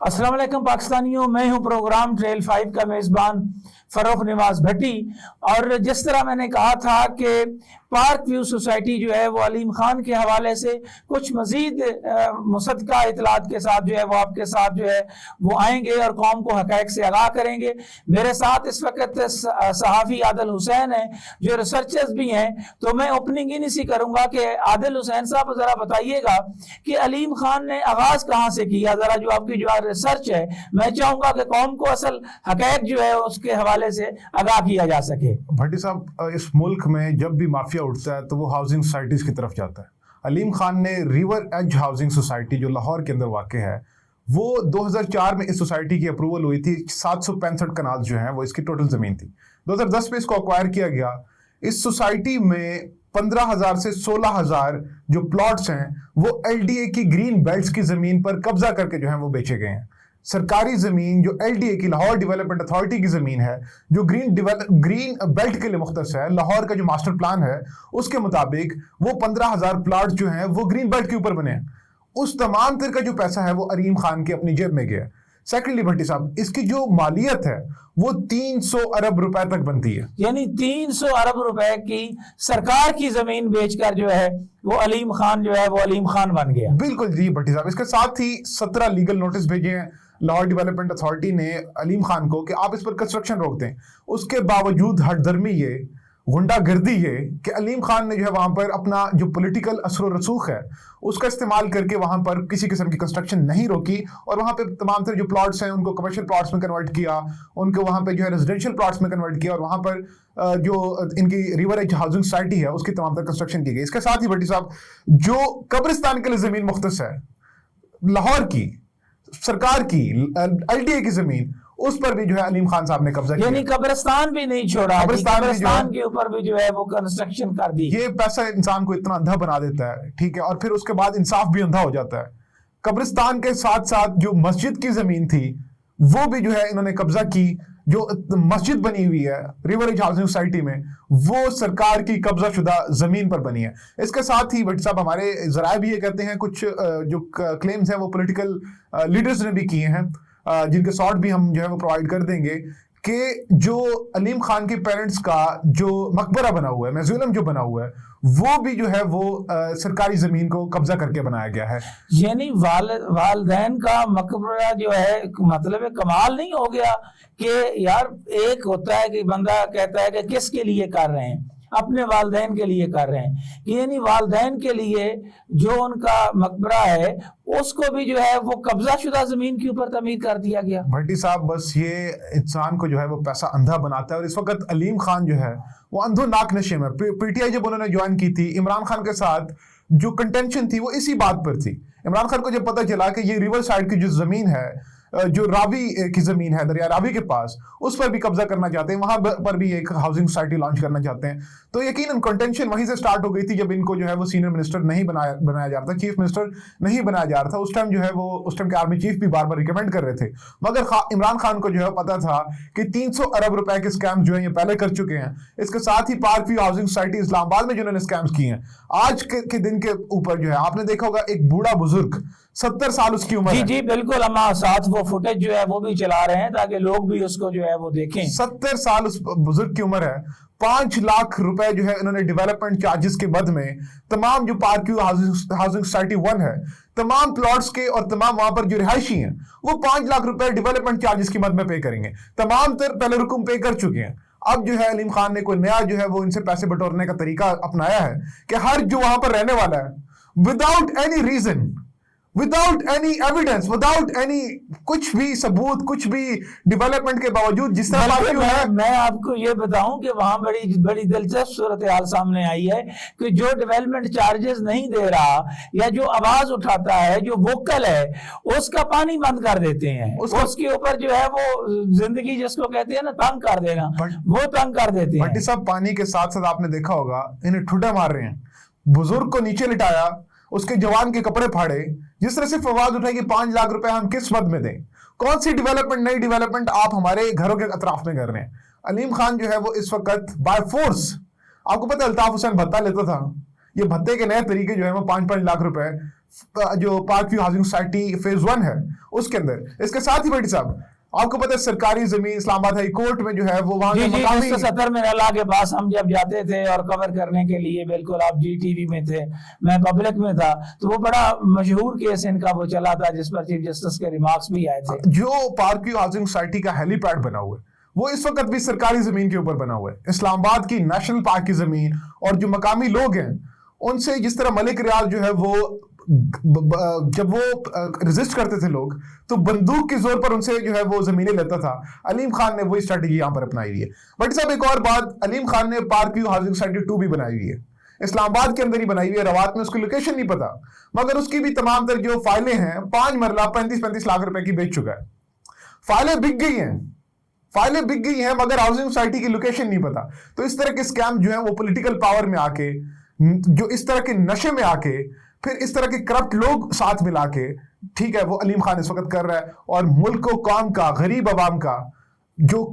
अस्सलाम वालेकुम पाकिस्तानियों, मैं हूं प्रोग्राम ट्रेल 5 का मेज़बान फ़र्रुख निवाज़ भट्टी। और जिस तरह मैंने कहा था कि पार्क व्यू सोसाइटी जो है वो अलीम खान के हवाले से कुछ मज़ीद मुसद्दक़ा इतलात के साथ जो है वो आपके साथ जो है वो आएंगे और कौम को हक़ाइक़ से आगाह करेंगे। मेरे साथ इस वक्त सहाफ़ी आदिल हुसैन है जो रिसर्चर्स भी हैं, तो मैं ओपनिंग इन सी करूँगा कि आदिल हुसैन साहब ज़रा बताइएगा कि अलीम खान ने आगाज़ कहाँ से किया। ज़रा जो आपकी जो रिसर्च है, मैं चाहूँगा कि कौम को असल हक़ाइक़ जो है उसके हवाले से आगाह किया जा सके। भट्टी साहब, इस मुल्क में जब भी माफिया उठता है तो वो हाउसिंग सोसाइटीज की तरफ जाता है। अलीम खान ने रिवर एज हाउसिंग सोसाइटी जो लाहौर के अंदर वाक़ है, वो 2004 में इस सोसाइटी की अप्रूवल हुई थी। 765 कनाल जो हैं वो इसकी टोटल ज़मीन थी। 2010 में इसको अक्वायर किया गया। इस सोसाइटी में 15,000 से 16,000 जो प्लॉट्स हैं वो LDA की ग्रीन बेल्ट्स की ज़मीन पर कब्जा करके जो है वो बेचे गए हैं। सरकारी ज़मीन जो LDA की लाहौर डेवलपमेंट अथॉरिटी की ज़मीन है, जो ग्रीन बेल्ट के लिए मुख्तस है, लाहौर का जो मास्टर प्लान है उसके मुताबिक वो 15,000 प्लाट जो हैं वो ग्रीन बेल्ट के ऊपर बने हैं। उस तमाम तर का जो पैसा है वो अलीम खान के अपनी जेब में गया। सेकेंडली भट्टी साहब, इसकी जो मालियत है वो 300 अरब रुपए तक बनती है। यानी 300 अरब रुपए की सरकार की जमीन बेचकर जो है वो अलीम खान जो है वो अलीम खान बन गया। बिल्कुल जी भट्टी साहब, इसके साथ ही 17 लीगल नोटिस भेजे हैं लाहौर डेवलपमेंट अथॉरिटी ने अलीम खान को कि आप इस पर कंस्ट्रक्शन रोक दें। उसके बावजूद हटधर्मी ये गुंडागर्दी ये कि अलीम खान ने जो है वहाँ पर अपना जो पॉलिटिकल असर और रसूख है उसका इस्तेमाल करके वहाँ पर किसी किस्म की कंस्ट्रक्शन नहीं रोकी और वहाँ पे तमाम तरह जो प्लॉट्स हैं उनको कमर्शियल प्लॉट्स में कन्वर्ट किया, उनको वहाँ पे जो है रेजिडेंशियल प्लॉट्स में कन्वर्ट किया और वहाँ पर जो इनकी रिवर एज हाउसिंग सोसाइटी है उसकी तमाम तरह कंस्ट्रक्शन की गई। इसके साथ ही भट्टी साहब, जो कब्रिस्तान के लिए ज़मीन मुख्तस है लाहौर की सरकार की LDA की ज़मीन, उस पर भी जो है अलीम खान साहब ने कब्जा किया। यानी कब्रिस्तान भी नहीं छोड़ा, कब्रिस्तान के ऊपर भी जो है वो कंस्ट्रक्शन कर दी। ये पैसा इंसान को इतना अंधा बना देता है, ठीक है, और फिर उसके बाद इंसाफ भी अंधा हो जाता है। कब्रिस्तान के साथ साथ जो मस्जिद की जमीन थी वो भी जो है इन्होंने कब्जा की। जो मस्जिद बनी हुई है रिवर एज हाउसिंग सोसाइटी में वो सरकार की कब्जा शुदा जमीन पर बनी है। इसके साथ ही भट्ट साहब, हमारे जराए भी ये कहते हैं, कुछ जो क्लेम्स हैं वो पॉलिटिकल लीडर्स ने भी किए हैं, जिनके शॉर्ट भी हम जो है वो प्रोवाइड कर देंगे, कि जो अलीम खान के पेरेंट्स का जो मकबरा बना हुआ है, म्यूजियम जो बना हुआ है, वो भी जो है वो सरकारी जमीन को कब्जा करके बनाया गया है। यानी वालदैन का मकबरा जो है, मतलब कमाल नहीं हो गया कि यार एक होता है कि बंदा कहता है कि किसके लिए कर रहे हैं, अपने वालदैन के लिए कर रहे हैं, कि यानी वालदैन के लिए जो उनका मकबरा है उसको भी जो है वो कब्जा शुदा जमीन के ऊपर तमीर कर दिया गया। भट्टी साहब, बस ये इंसान को जो है वो पैसा अंधा बनाता है और इस वक्त अलीम खान जो है वो अंधो नाक नशे में। PTI जब उन्होंने ज्वाइन की थी, इमरान खान के साथ जो कंटेंशन थी वो इसी बात पर थी। इमरान खान को जब पता चला कि ये रिवर साइड की जो जमीन है, जो रावी की जमीन है दरिया रावी के पास, उस पर भी कब्जा करना चाहते हैं, वहां पर भी एक हाउसिंग सोसाइटी लॉन्च करना चाहते हैं, तो यकीनन कंटेंशन वहीं से स्टार्ट हो गई थी जब इनको जो है वो सीनियर मिनिस्टर नहीं बनाया जा रहा था, चीफ मिनिस्टर नहीं बनाया जा रहा था। उस टाइम जो है वो उस टाइम के आर्मी चीफ भी बार बार रिकमेंड कर रहे थे, मगर इमरान खान को जो है पता था कि 300 अरब रुपए के स्कैम जो है ये पहले कर चुके हैं। इसके साथ ही park view housing society Islamabad में जिन्होंने स्कैम्स किए हैं, आज के दिन के ऊपर जो है आपने देखा होगा एक बूढ़ा बुजुर्ग 70 साल उसकी उम्र जी है। जी बिल्कुल, हम साथ वो फुटेज जो है वो भी चला रहे हैं ताकि लोग भी उसको जो है वो देखें। 70 साल उस बुजुर्ग की उम्र है। 5 लाख रुपए जो है इन्होंने डेवलपमेंट चार्जेस के बद में तमाम जो पार्क व्यू हाउसिंग सोसाइटी 1 है, तमाम प्लॉट्स के और तमाम वहां पर जो रिहायशी हैं वो 5 लाख रुपए डेवलपमेंट चार्जेस की मद में पे करेंगे। तमाम तर पहले रुकुम पे कर चुके हैं। अब जो है अलीम खान ने कोई नया जो है वो इनसे पैसे बटोरने का तरीका अपनाया है कि हर जो वहां पर रहने वाला है, without any reason, without any evidence, without any कुछ भी सबूत, कुछ भी डेवलपमेंट के बावजूद, जिस तरह मैं आपको ये बताऊं कि वहां बड़ी दिलचस्प सूरत हाल सामने आई है कि जो डेवलपमेंट चार्जेस नहीं दे रहा या जो आवाज उठाता है, जो वोकल है, उसका पानी बंद कर देते हैं, उसके ऊपर जो है वो जिंदगी जिसको कहते हैं ना तंग कर देना, वो तंग कर देते हैं। भट्टी साहब, पानी के साथ साथ आपने देखा होगा इन्हें ठुड्डे मार रहे हैं। बुजुर्ग को नीचे लिटाया, उसके जवान के कपड़े फाड़े, जिस तरह से आवाज उठाई कि 5 लाख रुपए हम किस मद में दें। कौन सी डेवलपमेंट, नई डेवलपमेंट आप हमारे घरों के अतराफ में कर रहे हैं। अलीम खान जो है वो इस वक्त बाय फोर्स, आपको पता है अल्ताफ हुसैन भत्ता लेता था, ये भत्ते के नए तरीके जो है वो 5-5 लाख रुपए جو Park View Housing Society phase 1 ہے اس کے اندر. اس کے ساتھ ہی بھٹی صاحب آپ کو پتہ ہے سرکاری زمین اسلام آباد ہائی کورٹ میں جو ہے وہ وہاں کے مقامی 1970 میں اللہ کے پاس ہم جب جاتے تھے اور کور کرنے کے لیے، بالکل آپ جی ٹی وی میں تھے، میں پبلک میں تھا، تو وہ بڑا مشہور کیس ان کا وہ چلا تھا جس پر چیف جسٹس کے ریمارکس بھی آئے تھے. جو پارک ویو ہاؤسنگ سوسائٹی کا ہیلی پیڈ بنا ہوا ہے وہ اس وقت بھی سرکاری زمین کے اوپر بنا ہوا ہے. اسلام آباد کی نیشنل پارک کی زمین اور جو مقامی لوگ ہیں ان سے جس طرح ملک ریاض جو ہے وہ جب وہ ریزسٹ کرتے تھے لوگ تو بندوق کے زور پر ان سے جو ہے وہ زمینیں لیتا تھا. علیم خان نے وہی اسٹریٹجی یہاں پر اپنائی ہوئی ہے. بٹ صاحب ایک اور بات، علیم خان نے پارک ویو ہاؤسنگ سوسائٹی 2 بھی بنائی ہوئی ہے، اسلام آباد کے اندر ہی بنائی ہوئی ہے. روات میں اس کی لوکیشن نہیں پتا، مگر اس کی بھی تمام تر جو فائلیں ہیں 5 مرلہ 35 لاکھ روپے کی بیچ چکا ہے. فائلیں بک گئی ہیں مگر ہاؤسنگ سوسائٹی کی لوکیشن نہیں پتا. تو اس طرح کے اسکیم جو ہیں وہ پولیٹیکل پاور میں آ کے، جو اس طرح کے نشے میں آ کے، پھر اس طرح کے کرپٹ لوگ ساتھ ملا کے، ٹھیک ہے، وہ علیم خان اس وقت کر رہا ہے. اور ملک و قوم کا، غریب عوام کا جو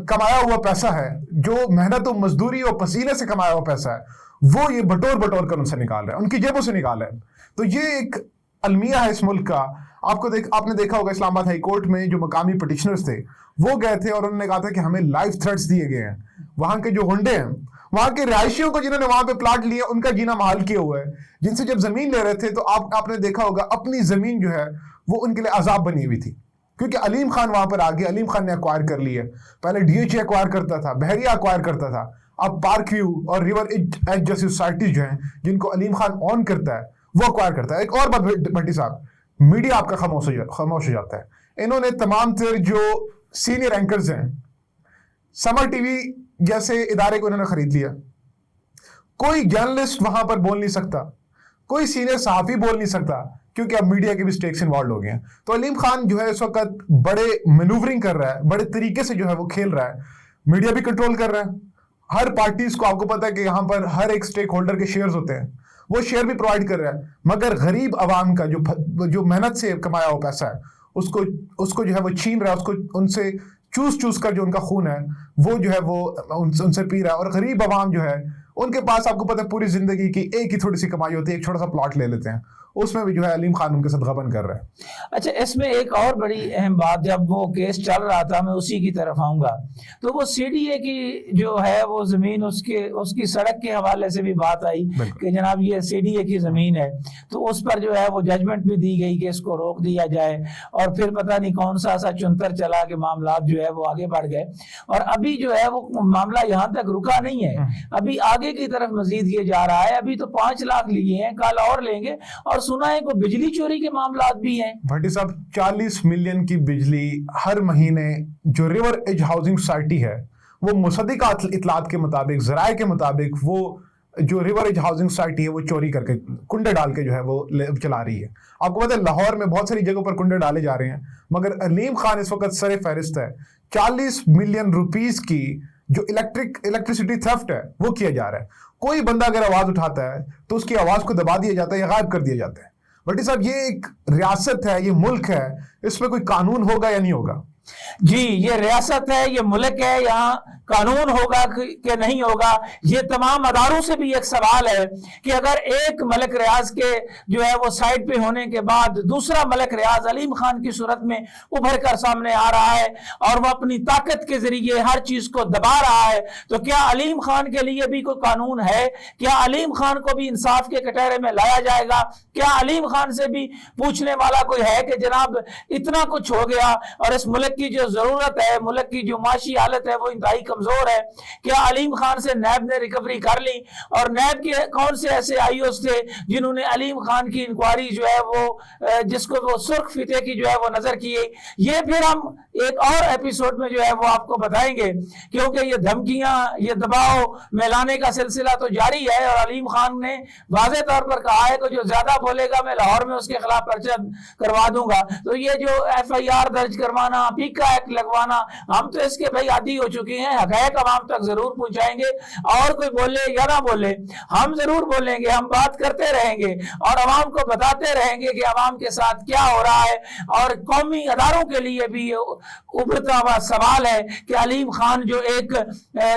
کمایا ہوا پیسہ ہے، جو محنت و مزدوری اور پسینے سے کمایا ہوا پیسہ ہے، وہ یہ بٹور کر ان سے نکال رہا ہے، ان کی جیبوں سے نکال رہا ہے. تو یہ ایک المیہ ہے اس ملک کا. آپ نے دیکھا ہوگا اسلام آباد ہائی کورٹ میں جو مقامی پٹیشنرز تھے وہ گئے تھے اور انہوں نے کہا تھا کہ ہمیں لائف تھریٹس دیے گئے ہیں. وہاں کے جو گنڈے ہیں، وہاں کے رہائشیوں کو جنہوں نے وہاں پہ پلاٹ لیے ان کا جینا محال کیا ہوا ہے، جن سے جب زمین لے رہے تھے تو آپ نے دیکھا ہوگا اپنی زمین جو ہے وہ ان کے لیے عذاب بنی ہوئی تھی. کیونکہ علیم خان وہاں پر آ گیا، علیم خان نے ایکوائر کر لی ہے. پہلے ڈی ایچ اے ایکوائر کرتا تھا، بحریہ ایکوائر کرتا تھا، اب پارک ویو اور ریور ایج جیسی سوسائٹی جو ہیں جن کو علیم خان اون کرتا ہے وہ ایکوائر کرتا ہے. ایک اور بات بھٹی صاحب، میڈیا آپ کا خاموش ہو جاتا ہے. انہوں نے تمام تر جو سینئر اینکرز ہیں، سمر ٹی وی جیسے ادارے کو انہوں نے خرید لیا. کوئی جرنلسٹ وہاں پر بول نہیں سکتا، کوئی سینئر صحافی بول نہیں سکتا، کیونکہ اب میڈیا کے بھی سٹیکس انوالوڈ ہو گئے ہیں. تو علیم خان جو ہے اس وقت بڑے مینوورنگ کر رہا ہے، بڑے طریقے سے جو ہے وہ کھیل رہا ہے. میڈیا بھی کنٹرول کر رہا ہے. ہر پارٹیز کو آپ کو پتا ہے کہ یہاں پر ہر ایک سٹیک ہولڈر کے شیئرز ہوتے ہیں، وہ شیئر بھی پرووائڈ کر رہا ہے. مگر غریب عوام کا جو محنت سے کمایا ہوا پیسہ ہے اس کو جو ہے وہ چھین رہا ہے، اس کو ان سے چوس کر جو ان کا خون ہے وہ جو ہے وہ ان سے پی رہا ہے. اور غریب عوام جو ہے ان کے پاس آپ کو پتہ ہے پوری زندگی کی ایک ہی تھوڑی سی کمائی ہوتی ہے، ایک چھوٹا سا پلاٹ لے لیتے ہیں، اس میں بھی جو ہے علیم خان ان کے ساتھ غبن کر رہا ہے. اچھا، اس میں ایک اور بڑی اہم بات، جب وہ کیس چل رہا تھا میں اسی کی طرف آؤں گا، تو وہ سی ڈی اے کی جو ہے وہ زمین اس کی سڑک کے حوالے سے بھی بات آئی کہ جناب یہ سی ڈی اے کی زمین ہے. تو اس پر جو ہے وہ ججمنٹ بھی دی گئی کہ اس کو روک دیا جائے، اور پھر پتہ نہیں کون سا ایسا چنتر چلا کہ معاملات جو ہے وہ آگے بڑھ گئے. اور ابھی جو ہے وہ معاملہ یہاں تک رکا نہیں ہے، ابھی آگے کی طرف مزید یہ جا رہا ہے. ابھی تو 5 لاکھ لیے ہیں، کل اور لیں گے، اور سنا ہے کوئی بجلی چوری کے معاملات بھی ہیں. بھٹی صاحب 40 ملین کی بجلی ہر مہینے جو ریور ایج ہاؤسنگ سوسائٹی ہے وہ مصدقہ اطلاعات کے مطابق، ذرائع کے مطابق، وہ جو ریور ایج ہاؤسنگ سوسائٹی ہے وہ چوری کر کے کنڈے ڈال کے جو ہے وہ چلا رہی ہے. آپ کو پتہ ہے لاہور میں بہت ساری جگہوں پر کنڈے ڈالے جا رہے ہیں، مگر علیم خان اس وقت سر فہرست ہے. 40 ملین روپیز کی جو الیکٹریسٹی تھیفٹ ہے وہ کیا جا رہا ہے. کوئی بندہ اگر آواز اٹھاتا ہے تو اس کی آواز کو دبا دیا جاتا ہے یا غائب کر دیا جاتا ہے. بٹی صاحب یہ ایک ریاست ہے، یہ ملک ہے، اس میں کوئی قانون ہوگا یا نہیں ہوگا؟ جی، یہ ریاست ہے، یہ ملک ہے، یہاں قانون ہوگا کہ نہیں ہوگا. یہ تمام اداروں سے بھی ایک سوال ہے کہ اگر ایک ملک ریاض کے جو ہے وہ سائٹ پہ ہونے کے بعد دوسرا ملک ریاض علیم خان کی صورت میں ابھر کر سامنے آ رہا ہے اور وہ اپنی طاقت کے ذریعے ہر چیز کو دبا رہا ہے، تو کیا علیم خان کے لیے بھی کوئی قانون ہے؟ کیا علیم خان کو بھی انصاف کے کٹہرے میں لایا جائے گا؟ کیا علیم خان سے بھی پوچھنے والا کوئی ہے کہ جناب اتنا کچھ ہو گیا اور اس ملک کی جو ضرورت ہے، ملک کی جو معاشی حالت ہے وہ انتہائی کمزور ہے، کیا علیم خان سے نیب نے ریکوری کر لی؟ اور نیب کے کون سے ایسے آئی اوز تھے جنہوں نے علیم خان کی انکوائری جو ہے وہ جس کو وہ سرخ فیتے کی جو ہے وہ نظر کیے؟ یہ پھر ہم ایک اور ایپیسوڈ میں جو ہے وہ آپ کو بتائیں گے، کیونکہ یہ دھمکیاں، یہ دباؤ میں لانے کا سلسلہ تو جاری ہے. اور علیم خان نے واضح طور پر کہا ہے کہ جو زیادہ بولے گا میں لاہور میں اس کے خلاف پرچہ کروا دوں گا. تو یہ جو ایف آئی آر درج کروانا، پیکا ایکٹ لگوانا، ہم تو اس کے بھائی عادی ہو چکے ہیں. हक़ाइक़ अवाम तक जरूर पहुंचाएंगे। और कोई बोले या ना बोले, हम जरूर बोलेंगे, हम बात करते रहेंगे और अवाम को बताते रहेंगे कि अवाम के साथ क्या हो रहा है। और कौमी अदारों के लिए भी उभरता हुआ सवाल है कि अलीम खान जो एक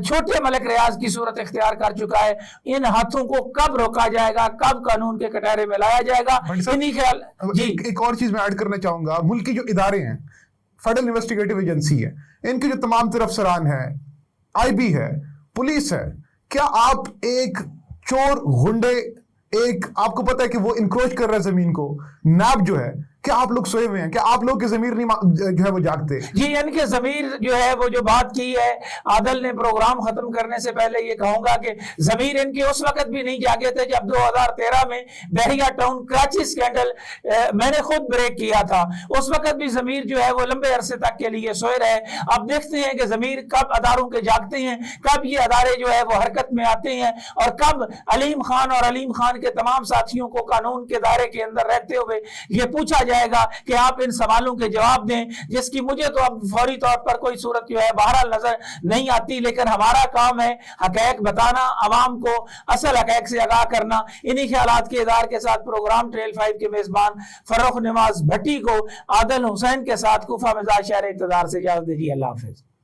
छोटे मलिक रियाज की सूरत इख्तियार कर चुका है, इन हाथों को कब रोका जाएगा, कब कानून के कटहरे में लाया जाएगा। इन्हीं ख्याल जी एक और चीज मैं ऐड करना चाहूंगा, मुल्क की जो इदारे हैं, फेडरल इन्वेस्टिगेटिव एजेंसी है, इनके जो तमाम तरफ सरान है, आईबी है, पुलिस है, क्या आप एक चोर गुंडे, एक आपको पता है कि वो इंक्रोच कर रहा है जमीन को, नाब जो है, क्या आप लोग सोए हुए हैं? क्या आप लोग की ज़मीर नहीं जो है वो जागते? जी, इनके ज़मीर जो है वो जो बात की है आदल ने प्रोग्राम खत्म करने से पहले, ये कहूंगा कि ज़मीर इनके उस वक्त भी नहीं जागे थे जब 2013 में बहरिया टाउन कराची स्कैंडल मैंने खुद ब्रेक किया था। उस वक्त भी ज़मीर जो है वो लंबे अरसे तक के लिए सोए रहे। अब देखते हैं कि ज़मीर कब अदारों के जागते हैं, कब ये अदारे जो है वो हरकत में आते हैं और कब अलीम खान और अलीम खान के तमाम साथियों को कानून के दायरे के अंदर रहते हुए ये पूछा जाएगा कि आप इन सवालों के जवाब दें, जिसकी मुझे तो अब फौरी तौर पर कोई सूरत जो है बहरहाल नजर नहीं आती। लेकिन हमारा काम है हक़ाइक़ बताना, अवाम को असल हक़ाइक़ से आगाह करना। इन्हीं ख्यालात के इदार के साथ प्रोग्राम ट्रेल 5 के मेजबान फर्रुख नवाज भट्टी को आदिल हुसैन के साथ कुफा मिजाज शहर इक़्तिदार से इजाज़त दीजिए। अल्लाह हाफ़िज़।